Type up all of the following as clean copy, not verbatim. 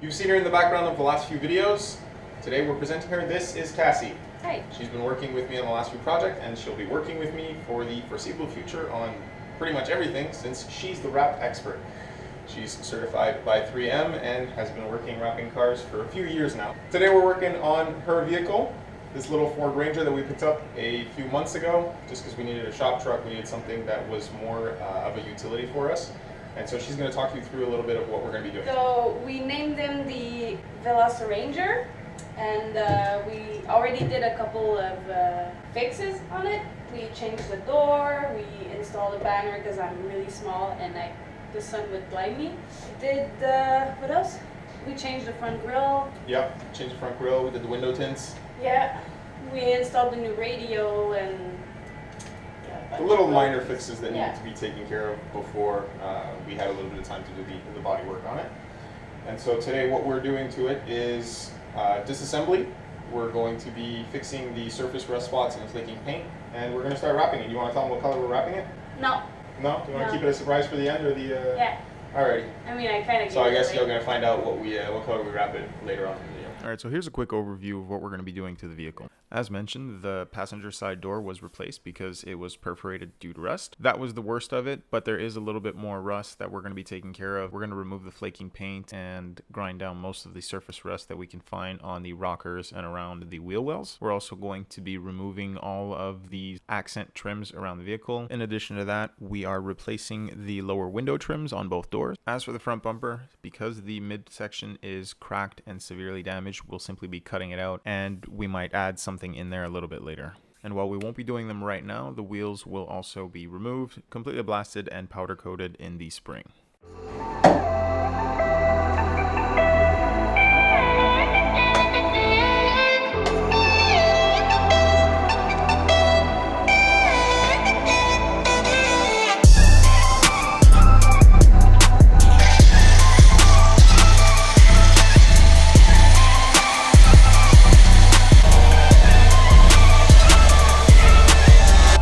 You've seen her in the background of the last few videos. Today we're presenting her. This is Cassie. Hi. She's been working with me on the last few projects, and she'll be working with me for the foreseeable future on pretty much everything, since she's the wrap expert. She's certified by 3M and has been working wrapping cars for a few years now. Today we're working on her vehicle, this little Ford Ranger that we picked up a few months ago, just because we needed a shop truck. We needed something that was more of a utility for us. And so she's going to talk you through a little bit of what we're going to be doing. So we named him the Ranger, and we already did a couple of fixes on it. We changed the door, we installed a banner because I'm really small and the sun would blind me. We did, what else? We changed the front grille. Yep, changed the front grille, we did the window tints. Yeah, we installed the new radio and the little minor fixes that needed to be taken care of before we had a little bit of time to do the body work on it. And so today what we're doing to it is disassembly. We're going to be fixing the surface rust spots and flaking paint, and we're going to start wrapping it. You want to tell them what color we're wrapping it? No. No? You want to keep it a surprise for the end, or the... Yeah. Alrighty. I mean, I kind of. So I guess you're going to find out what color we wrap it later on in the video. Alright, so here's a quick overview of what we're going to be doing to the vehicle. As mentioned, the passenger side door was replaced because it was perforated due to rust. That was the worst of it, but there is a little bit more rust that we're going to be taking care of. We're going to remove the flaking paint and grind down most of the surface rust that we can find on the rockers and around the wheel wells. We're also going to be removing all of the accent trims around the vehicle. In addition to that, we are replacing the lower window trims on both doors. As for the front bumper, because the midsection is cracked and severely damaged, we'll simply be cutting it out, and we might add something in there a little bit later. And while we won't be doing them right now, the wheels will also be removed, completely blasted, and powder coated in the spring.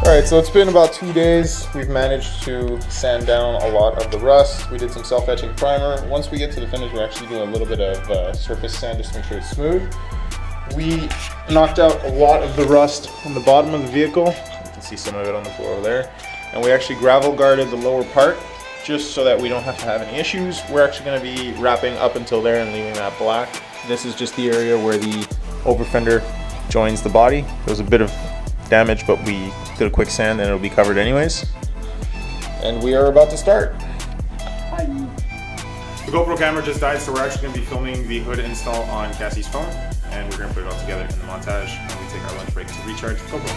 Alright, so it's been about 2 days. We've managed to sand down a lot of the rust. We did some self-etching primer. Once we get to the finish, we're actually doing a little bit of surface sand just to make sure it's smooth. We knocked out a lot of the rust on the bottom of the vehicle. You can see some of it on the floor over there. And we actually gravel guarded the lower part just so that we don't have to have any issues. We're actually going to be wrapping up until there and leaving that black. This is just the area where the over fender joins the body. There was a bit of damage, but we did a quick sand and it'll be covered anyways. And we are about to start. Hi. The GoPro camera just died, so we're actually going to be filming the hood install on Cassie's phone, and we're going to put it all together in the montage when we take our lunch break to recharge the GoPro.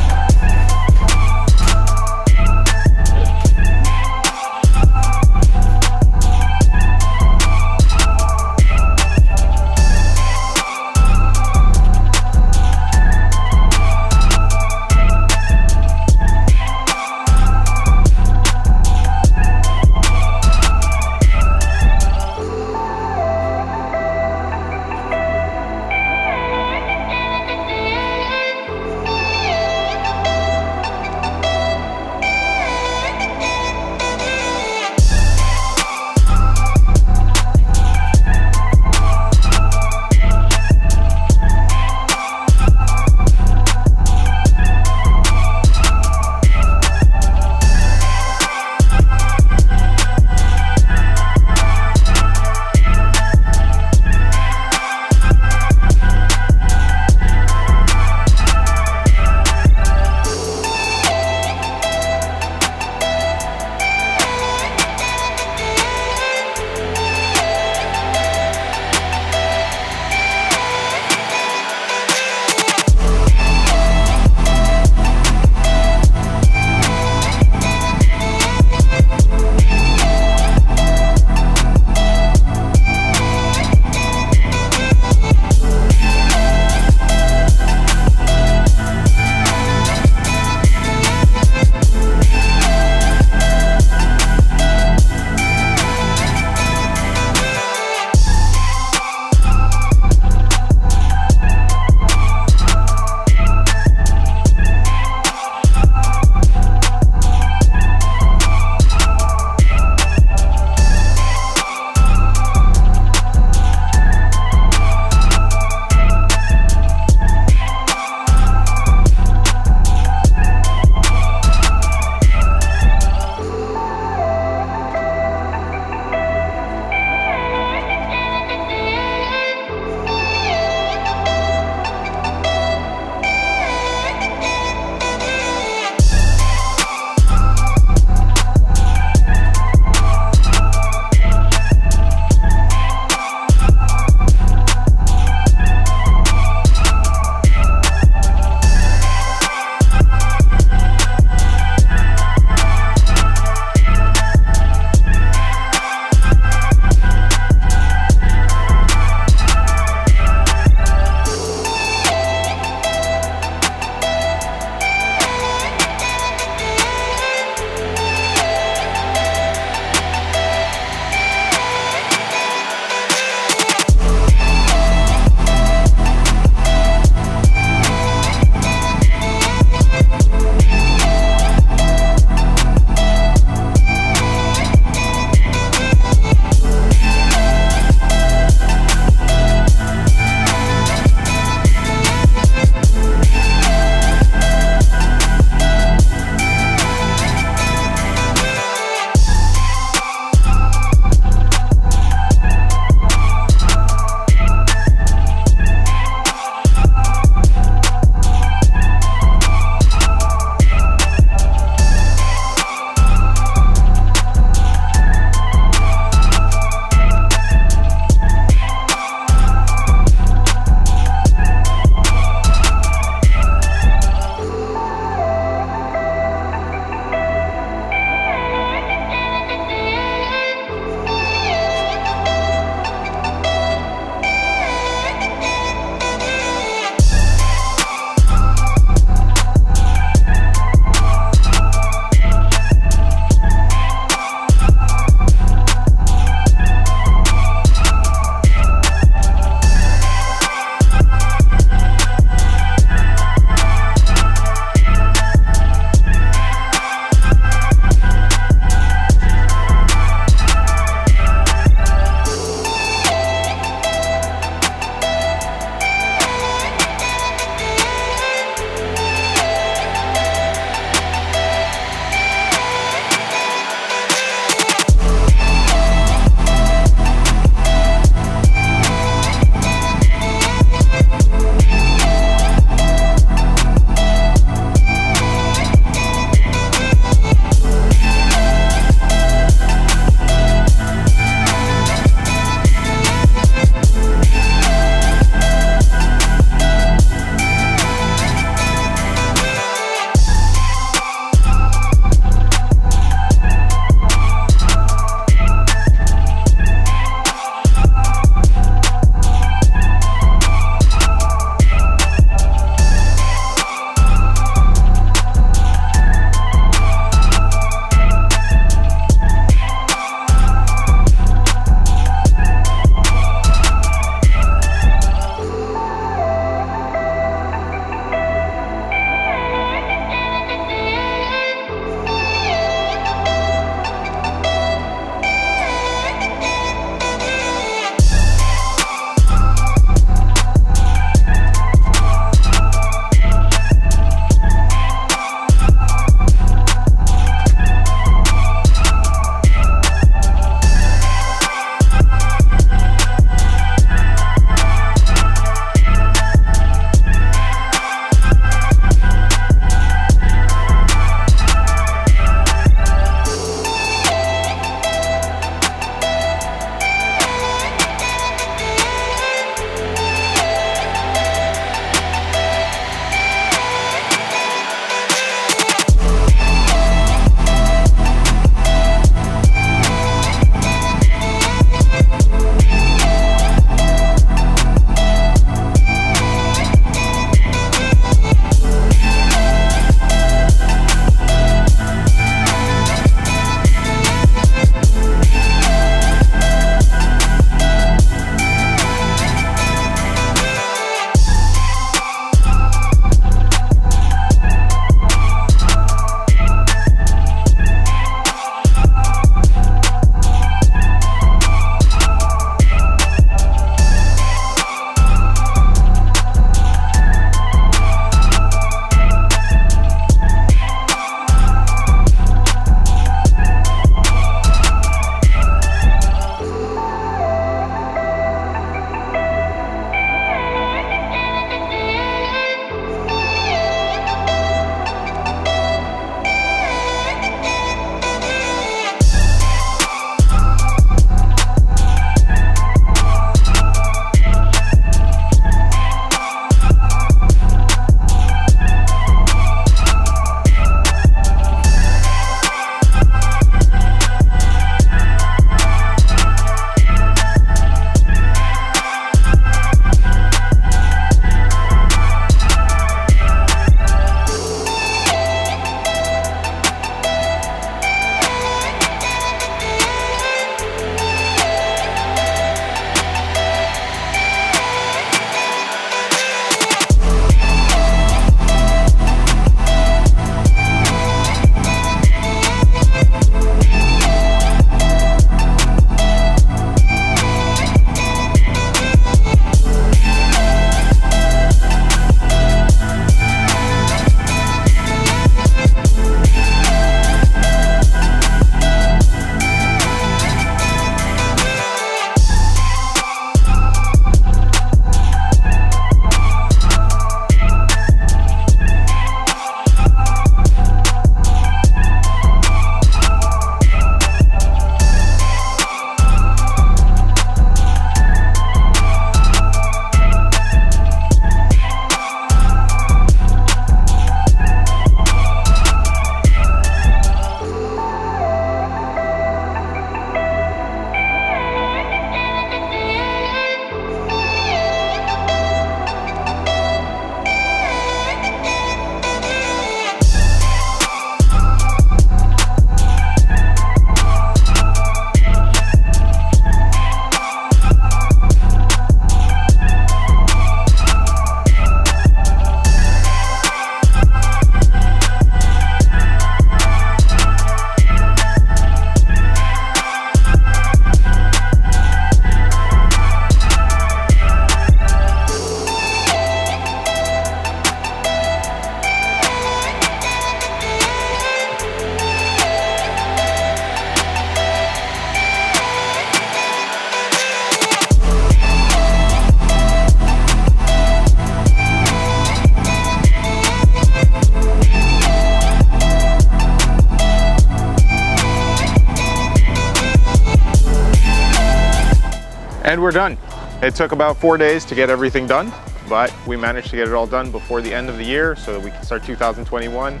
we're done. It took about 4 days to get everything done, but we managed to get it all done before the end of the year so that we can start 2021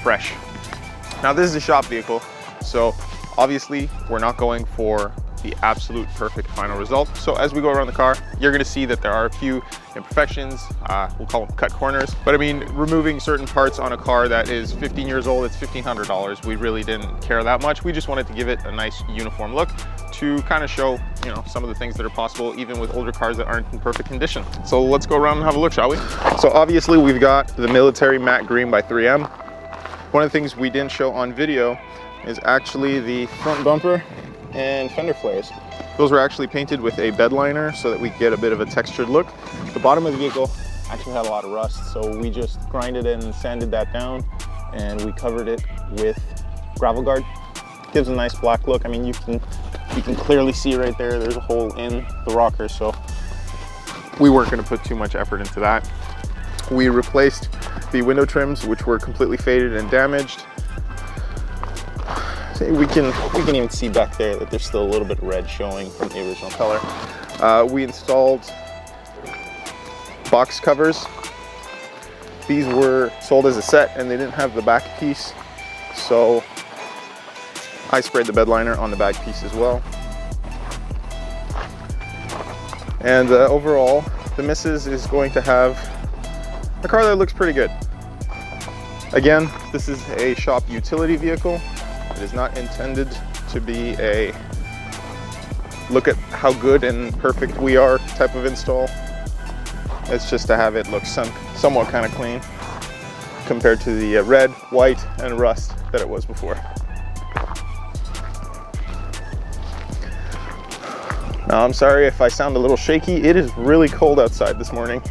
fresh. Now this is a shop vehicle, so obviously we're not going for the absolute perfect final result. So as we go around the car, you're gonna see that there are a few imperfections, we'll call them cut corners. But I mean, removing certain parts on a car that is 15 years old, it's $1,500. We really didn't care that much. We just wanted to give it a nice uniform look to kind of show, you know, some of the things that are possible even with older cars that aren't in perfect condition. So let's go around and have a look, shall we? So obviously we've got the military matte green by 3M. One of the things we didn't show on video is actually the front bumper and fender flares. Those were actually painted with a bed liner so that we get a bit of a textured look. The bottom of the vehicle actually had a lot of rust, so we just grinded it and sanded that down, and we covered it with gravel guard. Gives a nice black look. I mean, you can clearly see right there, there's a hole in the rocker, so we weren't going to put too much effort into that. We replaced the window trims, which were completely faded and damaged. We can even see back there that there's still a little bit of red showing from the original color. We installed box covers. These were sold as a set and they didn't have the back piece, so I sprayed the bed liner on the back piece as well. And overall, the Missus is going to have a car that looks pretty good. Again, this is a shop utility vehicle. It is not intended to be a look at how good and perfect we are type of install. It's just to have it look somewhat kind of clean compared to the red, white, and rust that it was before. Now I'm sorry if I sound a little shaky. It is really cold outside this morning.